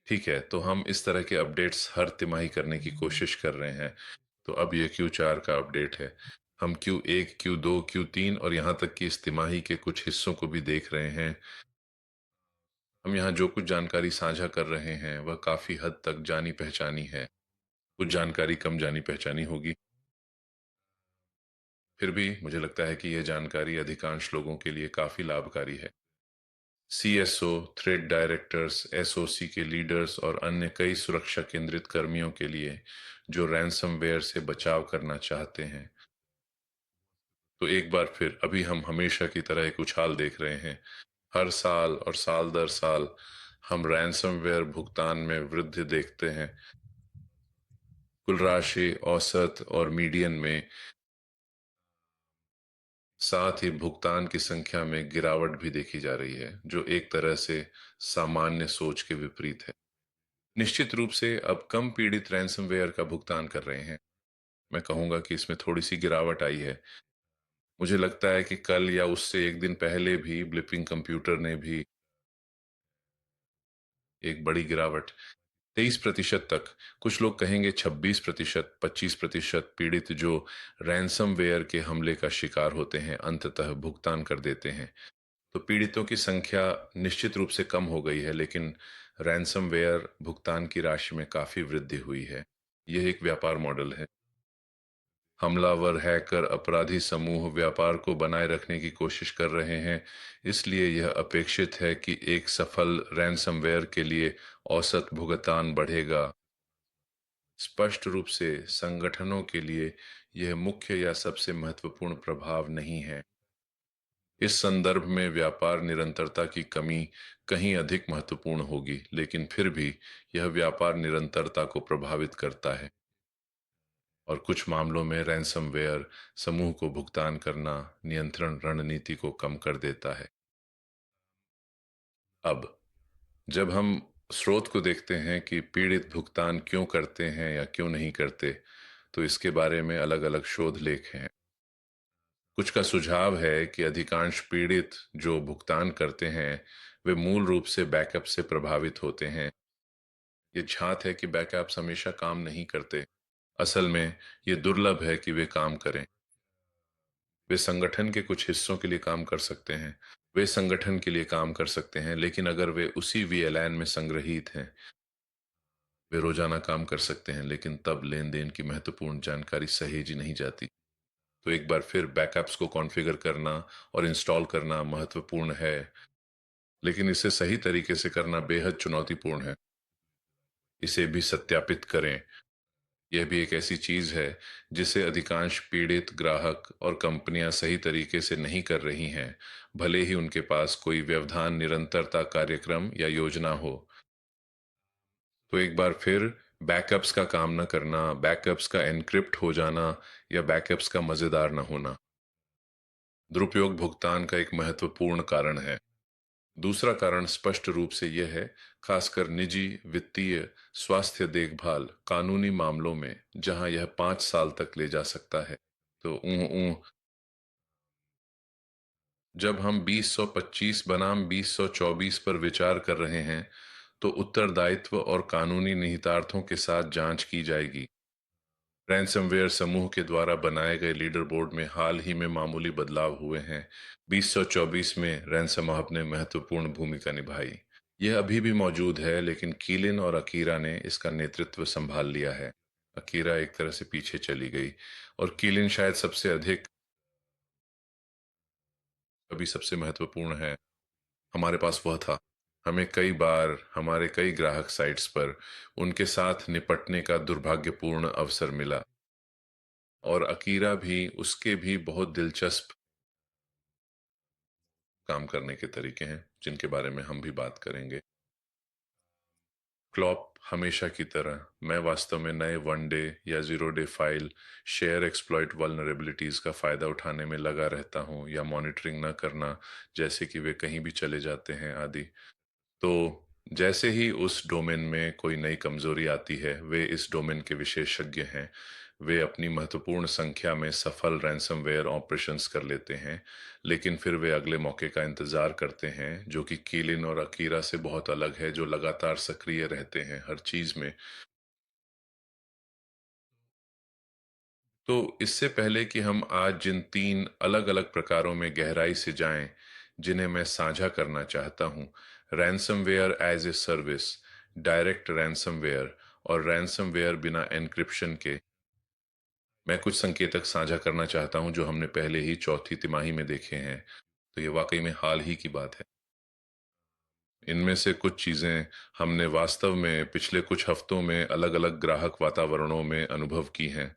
ठीक है, तो हम इस तरह के अपडेट्स हर तिमाही करने की कोशिश कर रहे हैं। तो अब ये Q4 का अपडेट है। हम Q1, Q2, Q3 और यहाँ तक कि इस तिमाही के कुछ हिस्सों को भी देख रहे हैं। हम यहाँ जो कुछ जानकारी साझा कर रहे हैं वह काफ़ी हद तक जानी पहचानी है। कुछ जानकारी कम जानी पहचानी होगी। फिर भी मुझे लगता है कि यह जानकारी अधिकांश लोगों के लिए काफ़ी लाभकारी है। CSO, थ्रेड डायरेक्टर्स, SOC के लीडर्स और अन्य कई सुरक्षा केंद्रित कर्मियों के लिए जो रैनसमवेयर से बचाव करना चाहते हैं। तो एक बार फिर अभी हम हमेशा की तरह एक उछाल देख रहे हैं। हर साल और साल दर साल हम रैनसमवेयर भुगतान में वृद्धि देखते हैं। कुल राशि, औसत और मीडियन में, साथ ही भुगतान की संख्या में गिरावट भी देखी जा रही है, जो एक तरह से सामान्य सोच के विपरीत है। निश्चित रूप से अब कम पीड़ित रैनसमवेयर का भुगतान कर रहे हैं। मैं कहूंगा कि इसमें थोड़ी सी गिरावट आई है। मुझे लगता है कि कल या उससे एक दिन पहले भी ब्लिपिंग कंप्यूटर ने भी एक बड़ी गिरावट, 23% तक, कुछ लोग कहेंगे 26%, 25% पीड़ित जो रैनसमवेयर के हमले का शिकार होते हैं अंततः भुगतान कर देते हैं। तो पीड़ितों की संख्या निश्चित रूप से कम हो गई है, लेकिन रैनसमवेयर भुगतान की राशि में काफी वृद्धि हुई है। यह एक व्यापार मॉडल है। हमलावर, हैकर, अपराधी समूह व्यापार को बनाए रखने की कोशिश कर रहे हैं। इसलिए यह अपेक्षित है कि एक सफल रैनसमवेयर के लिए औसत भुगतान बढ़ेगा। स्पष्ट रूप से संगठनों के लिए यह मुख्य या सबसे महत्वपूर्ण प्रभाव नहीं है। इस संदर्भ में व्यापार निरंतरता की कमी कहीं अधिक महत्वपूर्ण होगी, लेकिन फिर भी यह व्यापार निरंतरता को प्रभावित करता है और कुछ मामलों में रैनसमवेयर समूह को भुगतान करना नियंत्रण रणनीति को कम कर देता है। अब जब हम स्रोत को देखते हैं कि पीड़ित भुगतान क्यों करते हैं या क्यों नहीं करते, तो इसके बारे में अलग अलग शोध लेख हैं। कुछ का सुझाव है कि अधिकांश पीड़ित जो भुगतान करते हैं वे मूल रूप से बैकअप से प्रभावित होते हैं। ये झात है कि बैकअप्स हमेशा काम नहीं करते। असल में ये दुर्लभ है कि वे काम करें। वे संगठन के कुछ हिस्सों के लिए काम कर सकते हैं। वे संगठन के लिए काम कर सकते हैं, लेकिन अगर वे उसी VLAN में संग्रहीत हैं, वे रोजाना काम कर सकते हैं, लेकिन तब लेन देन की महत्वपूर्ण जानकारी सहेजी नहीं जाती। तो एक बार फिर बैकअप्स को कॉन्फ़िगर करना और इंस्टॉल करना महत्वपूर्ण है, लेकिन इसे सही तरीके से करना बेहद चुनौतीपूर्ण है। इसे भी सत्यापित करें। यह भी एक ऐसी चीज है जिसे अधिकांश पीड़ित ग्राहक और कंपनियां सही तरीके से नहीं कर रही हैं, भले ही उनके पास कोई व्यवधान निरंतरता कार्यक्रम या योजना हो। तो एक बार फिर बैकअप्स का काम न करना, बैकअप्स का एन्क्रिप्ट हो जाना या बैकअप्स का मजेदार न होना दुरुपयोग भुगतान का एक महत्वपूर्ण कारण है। दूसरा कारण स्पष्ट रूप से यह है, खासकर निजी, वित्तीय, स्वास्थ्य देखभाल, कानूनी मामलों में जहां यह 5 साल तक ले जा सकता है। तो जब हम 2025 बनाम 2024 पर विचार कर रहे हैं, तो उत्तरदायित्व और कानूनी निहितार्थों के साथ जांच की जाएगी। रैनसमवेयर समूह के द्वारा बनाए गए लीडर बोर्ड में हाल ही में मामूली बदलाव हुए हैं। 2024 में रैनसम हब ने महत्वपूर्ण भूमिका निभाई। यह अभी भी मौजूद है, लेकिन कीलिन और अकीरा ने इसका नेतृत्व संभाल लिया है। अकीरा एक तरह से पीछे चली गई और कीलिन शायद सबसे अधिक, अभी सबसे महत्वपूर्ण है। हमारे पास वह था। हमें कई बार हमारे कई ग्राहक साइट्स पर उनके साथ निपटने का दुर्भाग्यपूर्ण अवसर मिला, और अकीरा भी, उसके भी बहुत दिलचस्प काम करने के तरीके हैं जिनके बारे में हम भी बात करेंगे। क्लॉप हमेशा की तरह, मैं वास्तव में नए वन डे या zero day file share exploit vulnerabilities का फायदा उठाने में लगा रहता हूं, या मॉनिटरिंग न करना, जैसे कि वे कहीं भी चले जाते हैं आदि। तो जैसे ही उस डोमेन में कोई नई कमजोरी आती है, वे इस डोमेन के विशेषज्ञ हैं, वे अपनी महत्वपूर्ण संख्या में सफल रैनसमवेयर ऑपरेशंस कर लेते हैं, लेकिन फिर वे अगले मौके का इंतजार करते हैं, जो कि कीलिन और अकीरा से बहुत अलग है, जो लगातार सक्रिय रहते हैं हर चीज में। तो इससे पहले कि हम आज जिन तीन अलग-अलग प्रकारों में गहराई से जाएं, जिन्हें मैं साझा करना चाहता हूं, ransomware as a service, direct ransomware और रैनसमवेयर बिना एन्क्रिप्शन के, मैं कुछ संकेतक साझा करना चाहता हूं जो हमने पहले ही चौथी तिमाही में देखे हैं। तो ये वाकई में हाल ही की बात है। इनमें से कुछ चीजें हमने वास्तव में पिछले कुछ हफ्तों में अलग-अलग ग्राहक वातावरणों में अनुभव की हैं।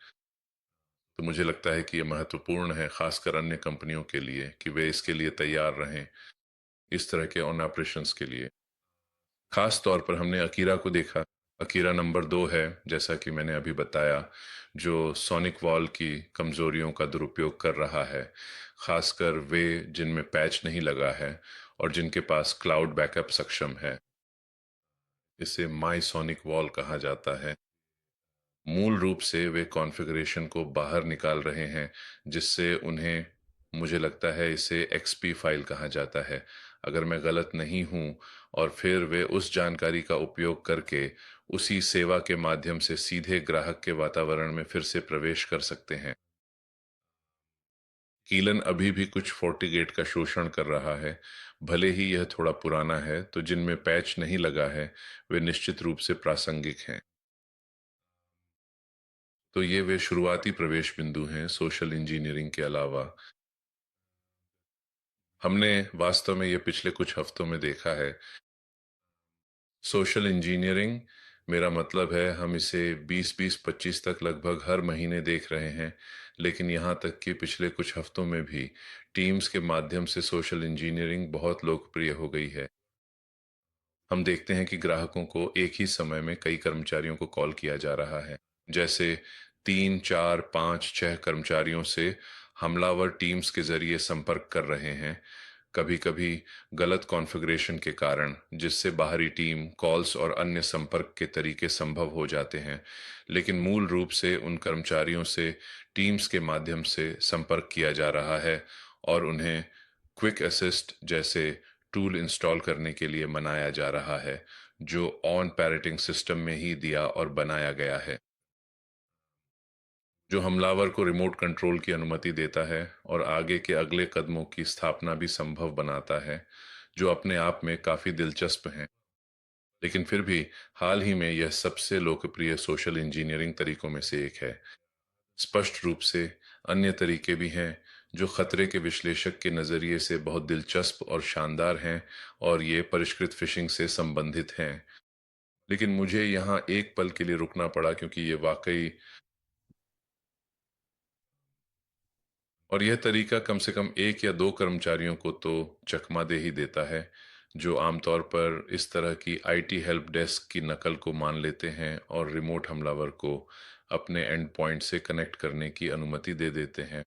तो मुझे लगता है कि ये महत्वपूर्ण है, खासकर अन्य कंपनियों के लिए, कि वे इसके लिए तैयार रहें, इस तरह के ऑन ऑपरेशंस के लिए। खास तौर पर हमने अकीरा को देखा। अकीरा नंबर 2 है, जैसा कि मैंने अभी बताया, जो सोनिक वॉल की कमजोरियों का दुरुपयोग कर रहा है, खासकर वे जिनमें पैच नहीं लगा है और जिनके पास क्लाउड बैकअप सक्षम है। इसे माई सोनिक वॉल कहा जाता है। मूल रूप से वे कॉन्फ़िगरेशन को बाहर निकाल रहे हैं, जिससे उन्हें, मुझे लगता है इसे एक्सपी फाइल कहा जाता है, अगर मैं गलत नहीं हूँ, और फिर वे उस जानकारी का उपयोग करके उसी सेवा के माध्यम से सीधे ग्राहक के वातावरण में फिर से प्रवेश कर सकते हैं। कीलन अभी भी कुछ फोर्टिगेट का शोषण कर रहा है, भले ही यह थोड़ा पुराना है, तो जिनमें पैच नहीं लगा है, वे निश्चित रूप से प्रासंगिक हैं। तो ये वे शुरुआती प्रवेश बिंदु हैं सोशल इंजीनियरिंग के अलावा। हमने वास्तव में ये पिछले कुछ हफ्तों में देखा है। सोशल इंजीनियरिंग, मेरा मतलब है हम इसे 20-20, 25 तक लगभग हर महीने देख रहे हैं, लेकिन यहाँ तक कि पिछले कुछ हफ्तों में भी टीम्स के माध्यम से सोशल इंजीनियरिंग बहुत लोकप्रिय हो गई है। हम देखते हैं कि ग्राहकों को एक ही समय में कई कर्मचारियों को कॉल किया जा रहा है, जैसे 3, 4, 5, 6 कर्मचारियों से हमलावर टीम्स के जरिए संपर्क कर रहे हैं, कभी कभी गलत कॉन्फ़िगरेशन के कारण, जिससे बाहरी टीम कॉल्स और अन्य संपर्क के तरीके संभव हो जाते हैं, लेकिन मूल रूप से उन कर्मचारियों से टीम्स के माध्यम से संपर्क किया जा रहा है और उन्हें क्विक असिस्ट जैसे टूल इंस्टॉल करने के लिए मनाया जा रहा है, जो ऑन पैरेटिंग सिस्टम में ही दिया और बनाया गया है, जो हमलावर को रिमोट कंट्रोल की अनुमति देता है और आगे के अगले कदमों की स्थापना भी संभव बनाता है, जो अपने आप में काफी दिलचस्प हैं। लेकिन फिर भी हाल ही में यह सबसे लोकप्रिय सोशल इंजीनियरिंग तरीकों में से एक है। स्पष्ट रूप से अन्य तरीके भी हैं जो खतरे के विश्लेषक के नजरिए से बहुत दिलचस्प और शानदार हैं, और ये परिष्कृत फिशिंग से संबंधित हैं। लेकिन मुझे यहाँ एक पल के लिए रुकना पड़ा, क्योंकि ये वाकई, और यह तरीका कम से कम एक या दो कर्मचारियों को तो चकमा दे ही देता है, जो आमतौर पर इस तरह की आईटी हेल्प डेस्क की नकल को मान लेते हैं और रिमोट हमलावर को अपने एंड पॉइंट से कनेक्ट करने की अनुमति दे देते हैं।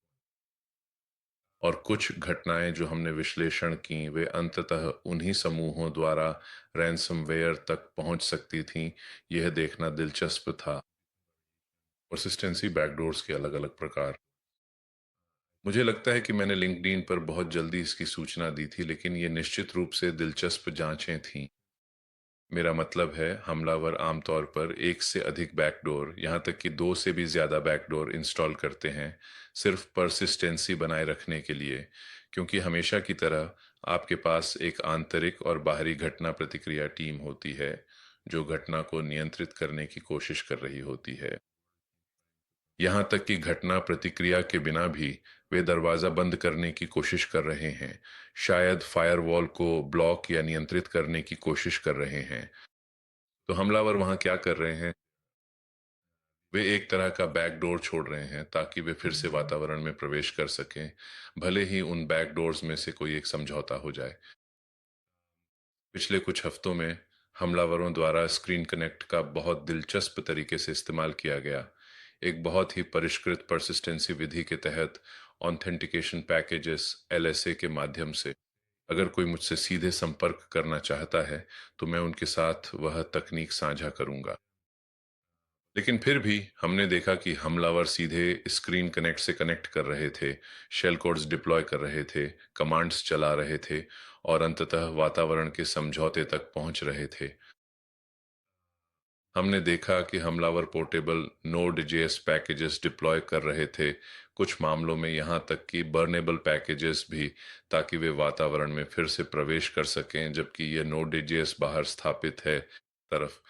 और कुछ घटनाएं जो हमने विश्लेषण की, वे अंततः उन्हीं समूहों द्वारा रैनसमवेयर तक पहुंच सकती थीं। यह देखना दिलचस्प था। परसिस्टेंसी बैकडोर्स के अलग अलग प्रकार। मुझे लगता है कि मैंने लिंक्डइन पर बहुत जल्दी इसकी सूचना दी थी, लेकिन ये निश्चित रूप से दिलचस्प जांचें थीं। मेरा मतलब है, हमलावर आमतौर पर एक से अधिक बैकडोर, यहाँ तक कि दो से भी ज़्यादा बैकडोर इंस्टॉल करते हैं, सिर्फ परसिस्टेंसी बनाए रखने के लिए, क्योंकि हमेशा की तरह आपके पास एक आंतरिक और बाहरी घटना प्रतिक्रिया टीम होती है, जो घटना को नियंत्रित करने की कोशिश कर रही होती है। यहाँ तक कि घटना प्रतिक्रिया के बिना भी वे दरवाजा बंद करने की कोशिश कर रहे हैं, शायद फायरवॉल को ब्लॉक या नियंत्रित करने की कोशिश कर रहे हैं। तो हमलावर वहां क्या कर रहे हैं? वे एक तरह का बैकडोर छोड़ रहे हैं ताकि वे फिर से वातावरण में प्रवेश कर सकें, भले ही उन बैकडोर्स में से कोई एक समझौता हो जाए। पिछले कुछ हफ्तों में हमलावरों द्वारा स्क्रीन कनेक्ट का बहुत दिलचस्प तरीके से इस्तेमाल किया गया, एक बहुत ही परिष्कृत परसिस्टेंसी विधि के तहत ऑथेंटिकेशन पैकेजेस एलएसए के माध्यम से। अगर कोई मुझसे सीधे संपर्क करना चाहता है, तो मैं उनके साथ वह तकनीक साझा करूंगा। लेकिन फिर भी हमने देखा कि हमलावर सीधे स्क्रीन कनेक्ट से कनेक्ट कर रहे थे, शेल कोड्स डिप्लॉय कर रहे थे, कमांड्स चला रहे थे और अंततः वातावरण के समझौते तक पहुंच रहे थे। हमने देखा कि हमलावर portable node JS packages deploy कर रहे थे, कुछ मामलों में यहाँ तक कि बर्नेबल पैकेजेस भी, ताकि वे वातावरण में फिर से प्रवेश कर सकें जबकि यह नोड जेएस बाहर स्थापित है तरफ।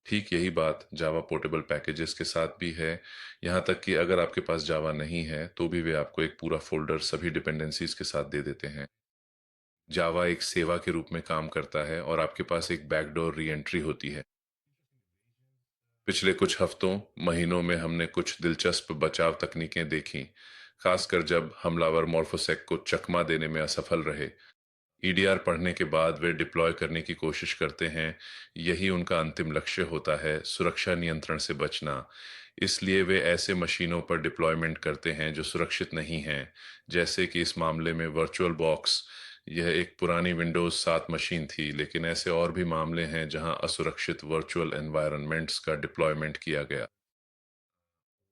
ठीक यही बात जावा पोर्टेबल पैकेजेस के साथ भी है। यहाँ तक कि अगर आपके पास जावा नहीं है तो भी वे आपको एक पूरा फोल्डर सभी डिपेंडेंसीज के साथ दे देते हैं। जावा एक सेवा के रूप में काम करता है और आपके पास एक बैकडोर री एंट्री होती है। पिछले कुछ हफ्तों महीनों में हमने कुछ दिलचस्प बचाव तकनीकें देखी, खासकर जब हमलावर मॉर्फोसेक को चकमा देने में असफल रहे। ईडीआर पढ़ने के बाद वे डिप्लॉय करने की कोशिश करते हैं। यही उनका अंतिम लक्ष्य होता है, सुरक्षा नियंत्रण से बचना। इसलिए वे ऐसे मशीनों पर डिप्लॉयमेंट करते हैं जो सुरक्षित नहीं हैं, जैसे कि इस मामले में वर्चुअल बॉक्स। यह एक पुरानी विंडोज 7 मशीन थी, लेकिन ऐसे और भी मामले हैं जहां असुरक्षित वर्चुअल एनवायरनमेंट्स का डिप्लॉयमेंट किया गया,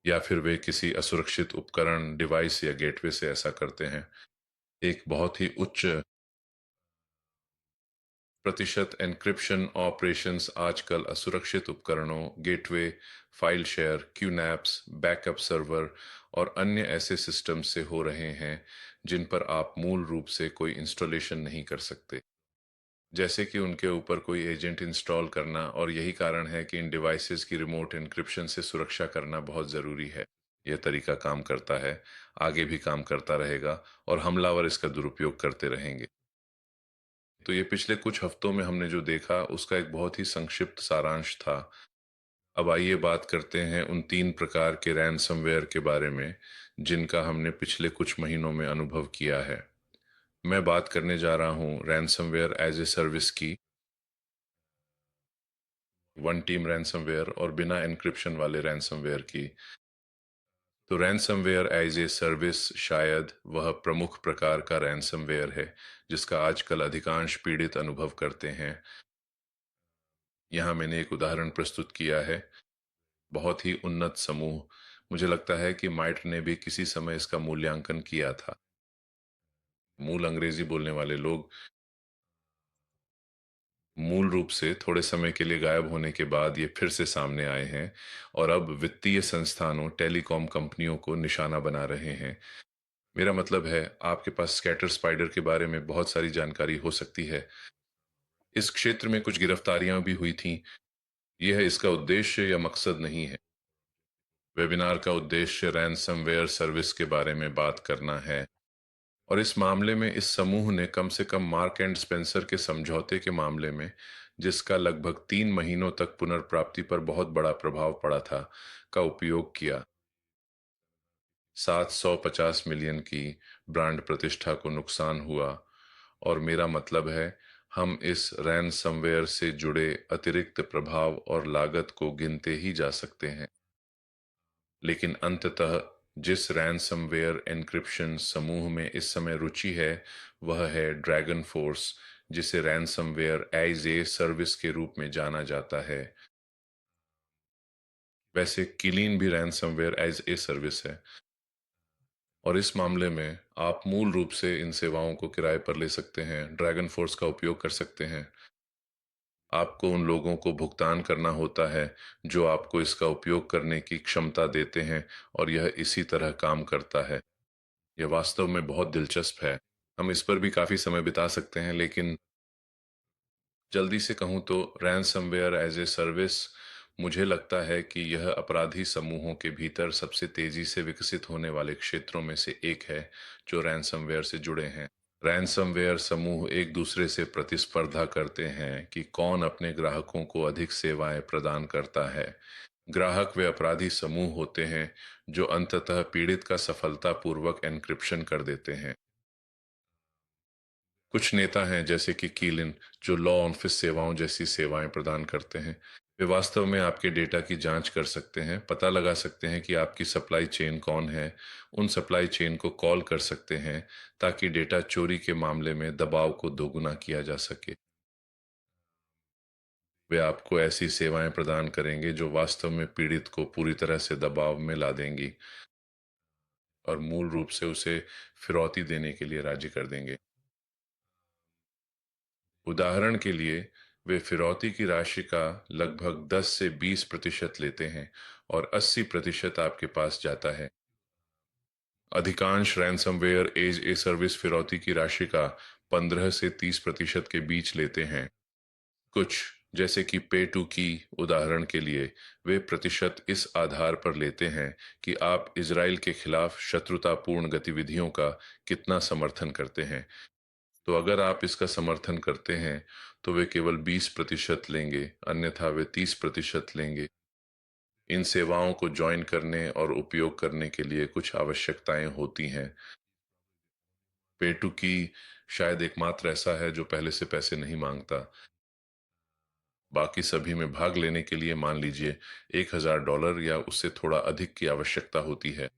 या फिर वे किसी असुरक्षित उपकरण, डिवाइस या गेटवे से ऐसा करते हैं। एक बहुत ही उच्च प्रतिशत एन्क्रिप्शन ऑपरेशंस आजकल असुरक्षित उपकरणों, gateway, file share, QNAPs, backup server और अन्य ऐसे सिस्टम से हो रहे हैं जिन पर आप मूल रूप से कोई इंस्टॉलेशन नहीं कर सकते, जैसे कि उनके ऊपर कोई एजेंट इंस्टॉल करना। और यही कारण है कि इन डिवाइसेस की रिमोट एन्क्रिप्शन से सुरक्षा करना बहुत ज़रूरी है। यह तरीका काम करता है, आगे भी काम करता रहेगा और हमलावर इसका दुरुपयोग करते रहेंगे। तो ये पिछले कुछ हफ्तों में हमने जो देखा उसका एक बहुत ही संक्षिप्त सारांश था। अब आइए बात करते हैं उन 3 प्रकार के रैनसमवेयर के बारे में जिनका हमने पिछले कुछ महीनों में अनुभव किया है। मैं बात करने जा रहा हूँ रैनसमवेयर एज ए सर्विस की, वन टीम रैनसमवेयर और बिना एन्क्रिप्शन वाले रैनसमवेयर की। तो रैनसमवेयर एज ए सर्विस शायद वह प्रमुख प्रकार का रैनसमवेयर है जिसका आजकल अधिकांश पीड़ित अनुभव करते हैं। यहाँ मैंने एक उदाहरण प्रस्तुत किया है, बहुत ही उन्नत समूह। मुझे लगता है कि माइट ने भी किसी समय इसका मूल्यांकन किया था। मूल अंग्रेजी बोलने वाले लोग मूल रूप से थोड़े समय के लिए गायब होने के बाद ये फिर से सामने आए हैं और अब वित्तीय संस्थानों, टेलीकॉम कंपनियों को निशाना बना रहे हैं। मेरा मतलब है, आपके पास स्कैटर स्पाइडर के बारे में बहुत सारी जानकारी हो सकती है। इस क्षेत्र में कुछ गिरफ्तारियां भी हुई थीं। यह इसका उद्देश्य या मकसद नहीं है। वेबिनार का उद्देश्य रैनसमवेयर सर्विस के बारे में बात करना है और इस मामले में इस समूह ने कम से कम मार्क एंड स्पेंसर के समझौते के मामले में, जिसका लगभग 3 महीनों तक पुनर्प्राप्ति पर बहुत बड़ा प्रभाव पड़ा था, का उपयोग किया। 750 मिलियन की ब्रांड प्रतिष्ठा को नुकसान हुआ और मेरा मतलब है, हम इस रैनसमवेयर से जुड़े अतिरिक्त प्रभाव और लागत को गिनते ही जा सकते हैं। लेकिन अंततः जिस रैनसमवेयर एन्क्रिप्शन समूह में इस समय रुचि है वह है ड्रैगन फोर्स, जिसे रैनसमवेयर एज ए सर्विस के रूप में जाना जाता है। वैसे किलीन भी रैनसमवेयर एज ए सर्विस है और इस मामले में आप मूल रूप से इन सेवाओं को किराए पर ले सकते हैं, ड्रैगन फोर्स का उपयोग कर सकते हैं। आपको उन लोगों को भुगतान करना होता है जो आपको इसका उपयोग करने की क्षमता देते हैं और यह इसी तरह काम करता है। यह वास्तव में बहुत दिलचस्प है। हम इस पर भी काफी समय बिता सकते हैं, लेकिन जल्दी से कहूँ तो रैनसमवेयर एज ए सर्विस, मुझे लगता है कि यह अपराधी समूहों के भीतर सबसे तेजी से विकसित होने वाले क्षेत्रों में से एक है जो रैनसमवेयर से जुड़े हैं। रैनसमवेयर समूह एक दूसरे से प्रतिस्पर्धा करते हैं कि कौन अपने ग्राहकों को अधिक सेवाएं प्रदान करता है। ग्राहक वे अपराधी समूह होते हैं जो अंततः पीड़ित का सफलतापूर्वक एन्क्रिप्शन कर देते हैं। कुछ नेता हैं जैसे कि कीलिन, जो लॉ ऑफिस सेवाओं जैसी सेवाएं प्रदान करते हैं। वे वास्तव में आपके डेटा की जांच कर सकते हैं, पता लगा सकते हैं कि आपकी सप्लाई चेन कौन है, उन सप्लाई चेन को कॉल कर सकते हैं ताकि डेटा चोरी के मामले में दबाव को दोगुना किया जा सके। वे आपको ऐसी सेवाएं प्रदान करेंगे जो वास्तव में पीड़ित को पूरी तरह से दबाव में ला देंगी और मूल रूप से उसे फिरौती देने के लिए राजी कर देंगे। उदाहरण के लिए, वे फिरौती की राशि का लगभग 10 से 20% लेते हैं और 80% आपके पास जाता है। अधिकांश रैनसमवेयर एज ए सर्विस फिरौती की राशि का 15 से 30% के बीच लेते हैं। कुछ, जैसे कि पे टू की उदाहरण के लिए, वे प्रतिशत इस आधार पर लेते हैं कि आप इजराइल के खिलाफ शत्रुतापूर्ण गतिविधियों का कितना समर्थन करते हैं। तो अगर आप इसका समर्थन करते हैं तो वे केवल 20% लेंगे, अन्यथा वे 30% लेंगे। इन सेवाओं को ज्वाइन करने और उपयोग करने के लिए कुछ आवश्यकताएं होती हैं। पे टू की शायद एकमात्र ऐसा है जो पहले से पैसे नहीं मांगता। बाकी सभी में भाग लेने के लिए मान लीजिए $1000 या उससे थोड़ा अधिक की आवश्यकता होती है।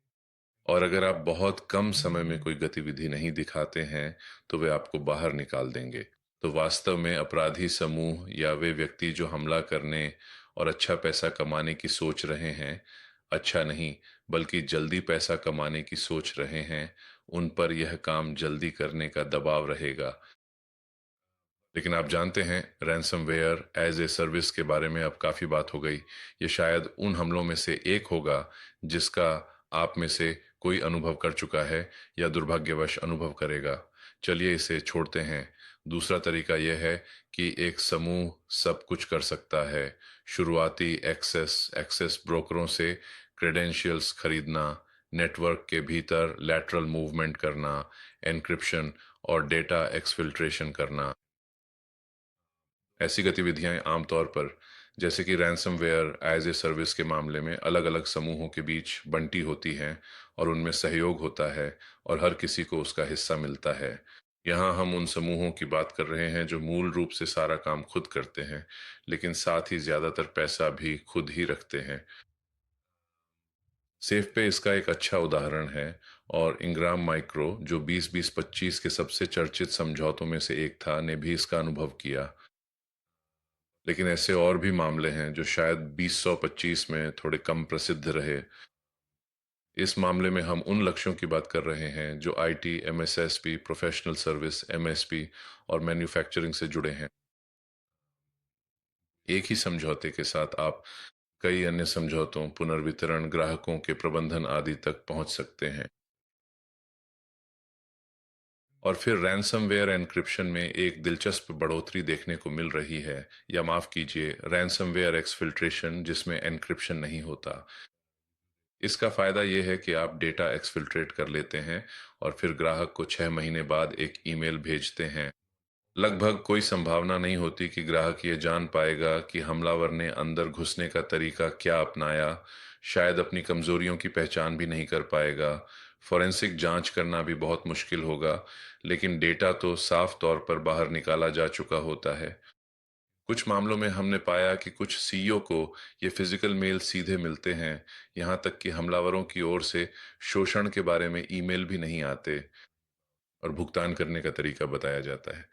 और अगर आप बहुत कम समय में कोई गतिविधि नहीं दिखाते हैं तो वे आपको बाहर निकाल देंगे। तो वास्तव में अपराधी समूह या वे व्यक्ति जो हमला करने और अच्छा पैसा कमाने की सोच रहे हैं, अच्छा नहीं बल्कि जल्दी पैसा कमाने की सोच रहे हैं, उन पर यह काम जल्दी करने का दबाव रहेगा। लेकिन आप जानते हैं, रैनसमवेयर एज ए सर्विस के बारे में अब काफ़ी बात हो गई। ये शायद उन हमलों में से एक होगा जिसका आप में से कोई अनुभव कर चुका है या दुर्भाग्यवश अनुभव करेगा। चलिए इसे छोड़ते हैं। दूसरा तरीका यह है कि एक समूह सब कुछ कर सकता है। शुरुआती एक्सेस एक्सेस ब्रोकरों से क्रेडेंशियल्स खरीदना, नेटवर्क के भीतर लैटरल मूवमेंट करना, एन्क्रिप्शन और डेटा एक्सफिल्ट्रेशन करना। ऐसी गतिविधियां आमतौर पर, जैसे कि रैनसमवेयर एज ए सर्विस के मामले में, अलग अलग समूहों के बीच बंटी होती हैं और उनमें सहयोग होता है और हर किसी को उसका हिस्सा मिलता है। यहाँ हम उन समूहों की बात कर रहे हैं जो मूल रूप से सारा काम खुद करते हैं, लेकिन साथ ही ज्यादातर पैसा भी खुद ही रखते हैं। सेफ पे इसका एक अच्छा उदाहरण है, और इंग्राम माइक्रो, जो 20-20-25 के सबसे चर्चित समझौतों में से एक था, ने भी इसका अनुभव किया। लेकिन ऐसे और भी मामले हैं जो शायद 2025 में थोड़े कम प्रसिद्ध रहे। इस मामले में हम उन लक्ष्यों की बात कर रहे हैं जो आईटी, एमएसएसपी, प्रोफेशनल सर्विस, एमएसपी और मैन्युफैक्चरिंग से जुड़े हैं। एक ही समझौते के साथ आप कई अन्य समझौतों, पुनर्वितरण, ग्राहकों के प्रबंधन आदि तक पहुंच सकते हैं। और फिर रैनसमवेयर एन्क्रिप्शन में एक दिलचस्प बढ़ोतरी देखने को मिल रही है, या माफ कीजिए, रैनसमवेयर एक्सफिल्ट्रेशन जिसमें एन्क्रिप्शन नहीं होता। इसका फायदा यह है कि आप डेटा एक्सफिल्ट्रेट कर लेते हैं और फिर ग्राहक को 6 महीने बाद एक ईमेल भेजते हैं। लगभग कोई संभावना नहीं होती कि ग्राहक ये जान पाएगा कि हमलावर ने अंदर घुसने का तरीका क्या अपनाया। शायद अपनी कमजोरियों की पहचान भी नहीं कर पाएगा। फोरेंसिक जांच करना भी बहुत मुश्किल होगा, लेकिन डेटा तो साफ तौर पर बाहर निकाला जा चुका होता है। कुछ मामलों में हमने पाया कि कुछ सीईओ को ये फिजिकल मेल सीधे मिलते हैं, यहाँ तक कि हमलावरों की ओर से शोषण के बारे में ईमेल भी नहीं आते और भुगतान करने का तरीका बताया जाता है।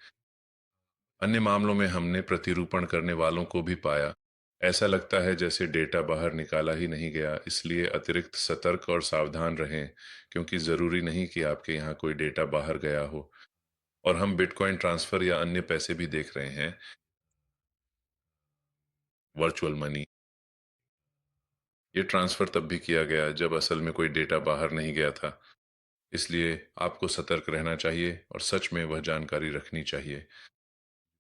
अन्य मामलों में हमने प्रतिरूपण करने वालों को भी पाया। ऐसा लगता है जैसे डेटा बाहर निकाला ही नहीं गया। इसलिए अतिरिक्त सतर्क और सावधान रहें, क्योंकि ज़रूरी नहीं कि आपके यहाँ कोई डेटा बाहर गया हो। और हम बिटकॉइन ट्रांसफ़र या अन्य पैसे भी देख रहे हैं, वर्चुअल मनी। ये ट्रांसफ़र तब भी किया गया जब असल में कोई डेटा बाहर नहीं गया था। इसलिए आपको सतर्क रहना चाहिए और सच में वह जानकारी रखनी चाहिए।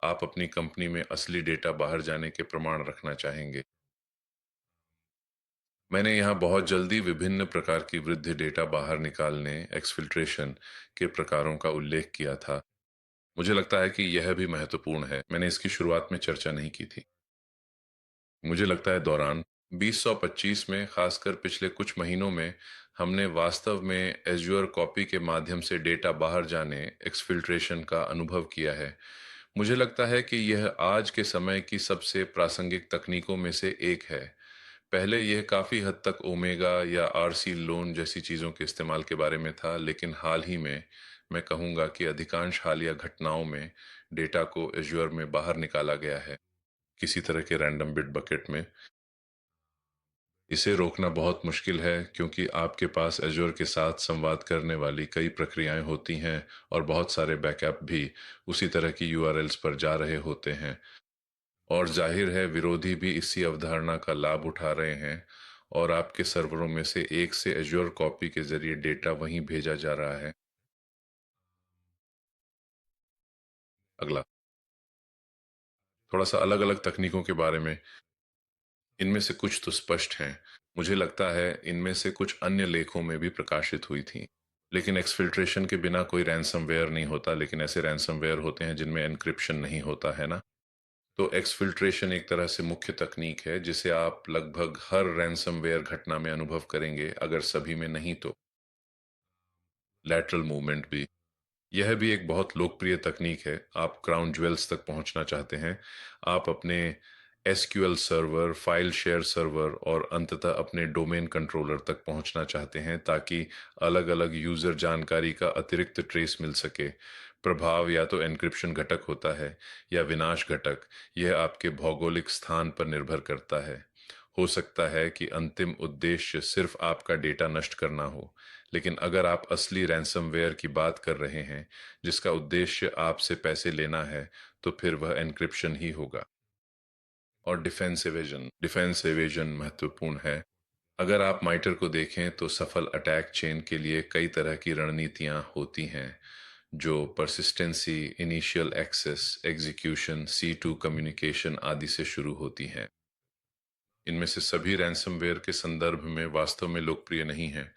आप अपनी कंपनी में असली डेटा बाहर जाने के प्रमाण रखना चाहेंगे। मैंने यहाँ बहुत जल्दी विभिन्न प्रकार की वृद्धि डेटा बाहर निकालने, एक्सफिल्ट्रेशन के प्रकारों का उल्लेख किया था। मुझे लगता है कि यह भी महत्वपूर्ण है, मैंने इसकी शुरुआत में चर्चा नहीं की थी। मुझे लगता है दौरान 2025 में, खासकर पिछले कुछ महीनों में, हमने वास्तव में एज्योर कॉपी के माध्यम से डेटा बाहर जाने, एक्सफिल्ट्रेशन का अनुभव किया है। मुझे लगता है कि यह आज के समय की सबसे प्रासंगिक तकनीकों में से एक है। पहले यह काफ़ी हद तक ओमेगा या आरसी लोन जैसी चीज़ों के इस्तेमाल के बारे में था, लेकिन हाल ही में मैं कहूँगा कि अधिकांश हालिया घटनाओं में डेटा को एज्योर में बाहर निकाला गया है। किसी तरह के रैंडम बिट बकेट में। इसे रोकना बहुत मुश्किल है क्योंकि आपके पास एज़्योर के साथ संवाद करने वाली कई प्रक्रियाएं होती हैं और बहुत सारे बैकअप भी उसी तरह की यूआरएल्स पर जा रहे होते हैं। और जाहिर है विरोधी भी इसी अवधारणा का लाभ उठा रहे हैं और आपके सर्वरों में से एक से एज़्योर कॉपी के जरिए डेटा वहीं भेजा जा रहा है। अगला, थोड़ा सा अलग अलग तकनीकों के बारे में। इनमें से कुछ तो स्पष्ट हैं, मुझे लगता है इनमें से कुछ अन्य लेखों में भी प्रकाशित हुई थी। लेकिन एक्सफिल्ट्रेशन के बिना कोई रैंसमवेयर नहीं होता, लेकिन ऐसे रैंसमवेयर होते हैं जिनमें एन्क्रिप्शन नहीं होता है ना। तो एक्सफिल्ट्रेशन एक तरह से मुख्य तकनीक है जिसे आप लगभग हर रैंसमवेयर घटना में अनुभव करेंगे, अगर सभी में नहीं तो। लैटरल मूवमेंट भी, यह भी एक बहुत लोकप्रिय तकनीक है। आप क्राउन ज्वेल्स तक पहुंचना चाहते हैं, आप अपने SQL server, file share server और अंततः अपने डोमेन कंट्रोलर तक पहुंचना चाहते हैं ताकि अलग अलग यूजर जानकारी का अतिरिक्त ट्रेस मिल सके। प्रभाव या तो एन्क्रिप्शन घटक होता है या विनाश घटक, यह आपके भौगोलिक स्थान पर निर्भर करता है। हो सकता है कि अंतिम उद्देश्य सिर्फ आपका डेटा नष्ट करना हो, लेकिन अगर आप असली रैंसमवेयर की बात कर रहे हैं जिसका उद्देश्य आपसे पैसे लेना है, तो फिर वह एन्क्रिप्शन ही होगा। और डिफेंस एवेजन महत्वपूर्ण है। अगर आप माइटर को देखें तो सफल अटैक चेन के लिए कई तरह की रणनीतियां होती हैं, जो persistency, initial access, execution, C2 communication आदि से शुरू होती हैं। इनमें से सभी रैंसमवेयर के संदर्भ में वास्तव में लोकप्रिय नहीं है।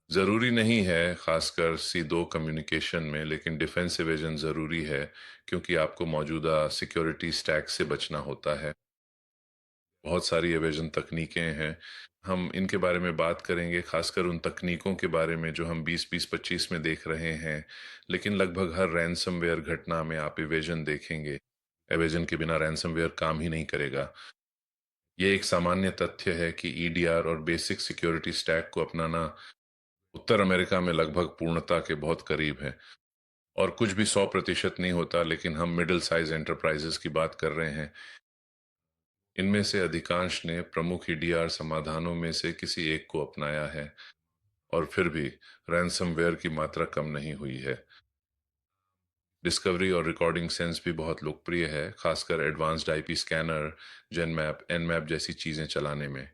जरूरी नहीं है, खासकर C2 कम्युनिकेशन में, लेकिन डिफेंस एवेजन जरूरी है क्योंकि आपको मौजूदा सिक्योरिटी स्टैक से बचना होता है। बहुत सारी एवेजन तकनीकें हैं, हम इनके बारे में बात करेंगे, खासकर उन तकनीकों के बारे में जो हम 20-20-25 में देख रहे हैं। लेकिन लगभग हर रैंसमवेयर घटना में आप एवेजन देखेंगे। एवेजन के बिना रैंसमवेयर काम ही नहीं करेगा। ये एक सामान्य तथ्य है कि ईडीआर और बेसिक सिक्योरिटी स्टैक को अपनाना उत्तर अमेरिका में लगभग पूर्णता के बहुत करीब है। और कुछ भी 100% नहीं होता, लेकिन हम मिडिल साइज एंटरप्राइजेस की बात कर रहे हैं। इनमें से अधिकांश ने प्रमुख ईडीआर समाधानों में से किसी एक को अपनाया है और फिर भी रैंसमवेयर की मात्रा कम नहीं हुई है। डिस्कवरी और रिकॉर्डिंग सेंस भी बहुत लोकप्रिय है, खासकर एडवांस्ड आईपी स्कैनर, जेनमैप, एनमैप जैसी चीजें चलाने में।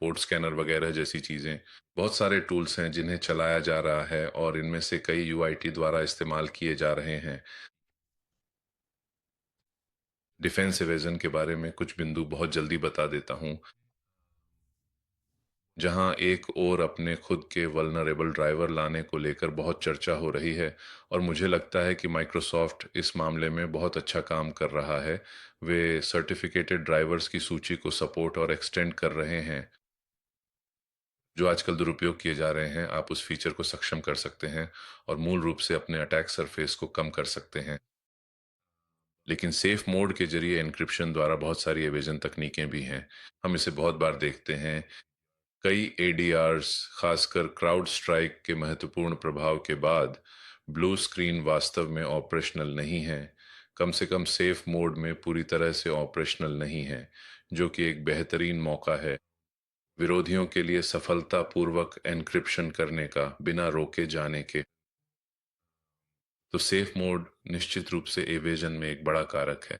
पोर्ट स्कैनर वगैरह जैसी चीजें, बहुत सारे टूल्स हैं जिन्हें चलाया जा रहा है और इनमें से कई यूआईटी द्वारा इस्तेमाल किए जा रहे हैं। डिफेंस एवेजन के बारे में कुछ बिंदु बहुत जल्दी बता देता हूं। जहां एक ओर अपने खुद के वल्नरेबल ड्राइवर लाने को लेकर बहुत चर्चा हो रही है और मुझे लगता है कि माइक्रोसॉफ्ट इस मामले में बहुत अच्छा काम कर रहा है। वे सर्टिफिकेटेड ड्राइवर्स की सूची को सपोर्ट और एक्सटेंड कर रहे हैं जो आजकल दुरुपयोग किए जा रहे हैं। आप उस फीचर को सक्षम कर सकते हैं और मूल रूप से अपने अटैक सरफेस को कम कर सकते हैं। लेकिन सेफ मोड के जरिए एन्क्रिप्शन द्वारा बहुत सारी एवेजन तकनीकें भी हैं। हम इसे बहुत बार देखते हैं। कई एडीआर्स, खासकर क्राउड स्ट्राइक के महत्वपूर्ण प्रभाव के बाद, ब्लू स्क्रीन वास्तव में ऑपरेशनल नहीं है, कम से कम सेफ मोड में पूरी तरह से ऑपरेशनल नहीं है, जो कि एक बेहतरीन मौका है विरोधियों के लिए सफलतापूर्वक एन्क्रिप्शन करने का बिना रोके जाने के। तो सेफ मोड निश्चित रूप से एवेजन में एक बड़ा कारक है।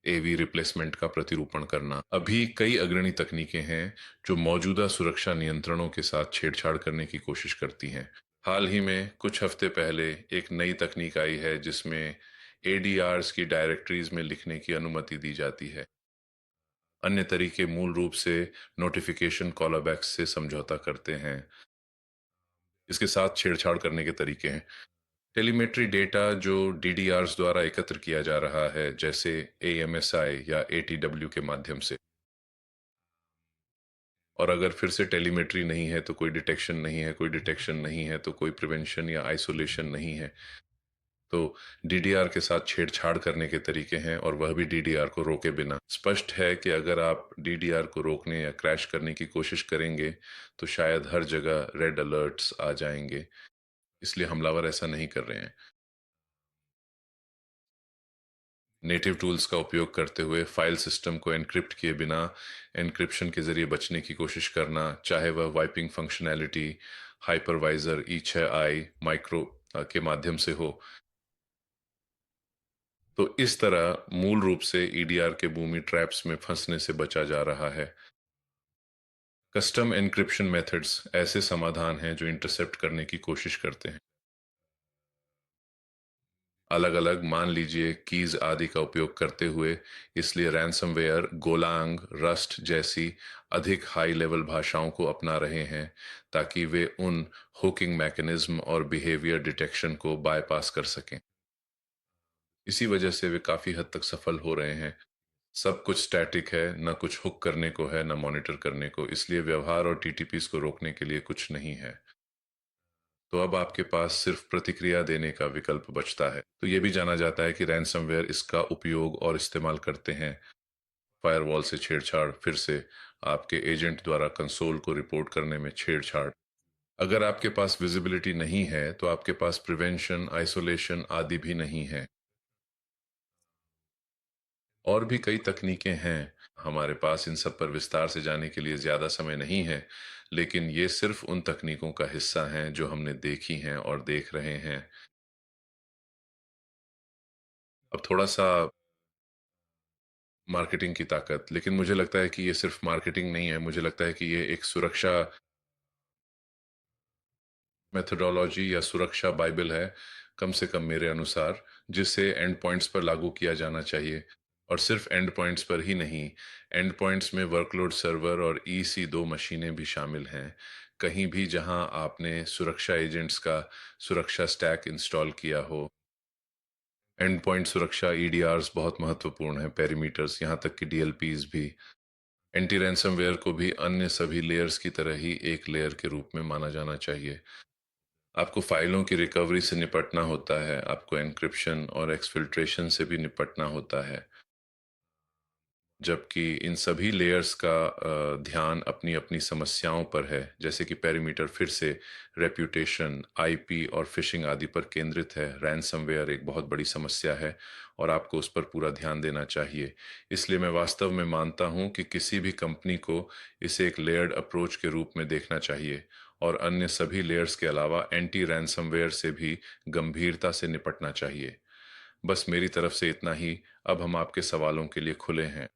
एवी रिप्लेसमेंट का प्रतिरूपण करना, अभी कई अग्रणी तकनीकें हैं जो मौजूदा सुरक्षा नियंत्रणों के साथ छेड़छाड़ करने की कोशिश करती हैं। हाल ही में कुछ हफ्ते पहले एक नई तकनीक आई है जिसमें एडीआरस की डायरेक्टरीज में लिखने की अनुमति दी जाती है। अन्य तरीके मूल रूप से नोटिफिकेशन कॉलबैक्स से समझौता करते हैं। इसके साथ छेड़छाड़ करने के तरीके हैं टेलीमेट्री डेटा जो डीडीआरस द्वारा एकत्र किया जा रहा है, जैसे एएमएसआई या एटीडब्ल्यू के माध्यम से। और अगर फिर से टेलीमेट्री नहीं है तो कोई डिटेक्शन नहीं है, कोई डिटेक्शन नहीं है तो कोई प्रिवेंशन या आइसोलेशन नहीं है। तो डीडीआर के साथ छेड़छाड़ करने के तरीके हैं और वह भी डीडीआर को रोके बिना। स्पष्ट है कि अगर आप डीडीआर को रोकने या क्रैश करने की कोशिश करेंगे तो शायद हर जगह रेड अलर्ट्स आ जाएंगे, इसलिए हमलावर ऐसा नहीं कर रहे हैं। नेटिव टूल्स का उपयोग करते हुए फाइल सिस्टम को एन्क्रिप्ट किए बिना एन्क्रिप्शन के जरिए बचने की कोशिश करना, चाहे वह wiping functionality, hypervisor E6i micro के माध्यम से हो। तो इस तरह मूल रूप से ईडीआर के बूमी ट्रैप्स में फंसने से बचा जा रहा है। कस्टम एन्क्रिप्शन मेथड्स ऐसे समाधान हैं जो इंटरसेप्ट करने की कोशिश करते हैं, अलग अलग मान लीजिए कीज आदि का उपयोग करते हुए। इसलिए रैंसमवेयर गोलांग, रस्ट जैसी अधिक हाई लेवल भाषाओं को अपना रहे हैं ताकि वे उन हुकिंग मैकेनिज्म और बिहेवियर डिटेक्शन को बायपास कर सकें। इसी वजह से वे काफी हद तक सफल हो रहे हैं। सब कुछ स्टैटिक है, न कुछ हुक करने को है, न मॉनिटर करने को, इसलिए व्यवहार और टीटीपीस को रोकने के लिए कुछ नहीं है। तो अब आपके पास सिर्फ प्रतिक्रिया देने का विकल्प बचता है। तो ये भी जाना जाता है कि रैनसमवेयर इसका उपयोग और इस्तेमाल करते हैं फायरवॉल से छेड़छाड़, फिर से आपके एजेंट द्वारा कंसोल को रिपोर्ट करने में छेड़छाड़। अगर आपके पास विजिबिलिटी नहीं है तो आपके पास प्रिवेंशन, आइसोलेशन आदि भी नहीं है। और भी कई तकनीकें हैं हमारे पास, इन सब पर विस्तार से जाने के लिए ज़्यादा समय नहीं है, लेकिन ये सिर्फ उन तकनीकों का हिस्सा हैं जो हमने देखी हैं और देख रहे हैं। अब थोड़ा सा मार्केटिंग की ताकत, लेकिन मुझे लगता है कि ये सिर्फ मार्केटिंग नहीं है, मुझे लगता है कि ये एक सुरक्षा मेथोडोलॉजी या सुरक्षा बाइबल है, कम से कम मेरे अनुसार, जिसे एंड पॉइंट्स पर लागू किया जाना चाहिए। और सिर्फ एंड पॉइंट्स पर ही नहीं, एंड पॉइंट्स में वर्कलोड सर्वर और EC2 मशीनें भी शामिल हैं। कहीं भी जहां आपने सुरक्षा एजेंट्स का सुरक्षा स्टैक इंस्टॉल किया हो। एंड पॉइंट सुरक्षा EDRs बहुत महत्वपूर्ण है, पेरीमीटर्स, यहाँ तक कि DLPs भी। एंटी रैंसमवेयर को भी अन्य सभी लेयर्स की तरह ही एक लेयर के रूप में माना जाना चाहिए। आपको फाइलों की रिकवरी से निपटना होता है, आपको एन्क्रिप्शन और एक्सफिल्ट्रेशन से भी निपटना होता है, जबकि इन सभी लेयर्स का ध्यान अपनी अपनी समस्याओं पर है। जैसे कि पेरीमीटर फिर से रेप्यूटेशन, IP और फिशिंग आदि पर केंद्रित है। रैनसमवेयर एक बहुत बड़ी समस्या है और आपको उस पर पूरा ध्यान देना चाहिए। इसलिए मैं वास्तव में मानता हूं कि किसी भी कंपनी को इसे एक लेयर्ड अप्रोच के रूप में देखना चाहिए और अन्य सभी लेयर्स के अलावा एंटी रैनसमवेयर से भी गंभीरता से निपटना चाहिए। बस मेरी तरफ से इतना ही। अब हम आपके सवालों के लिए खुले हैं।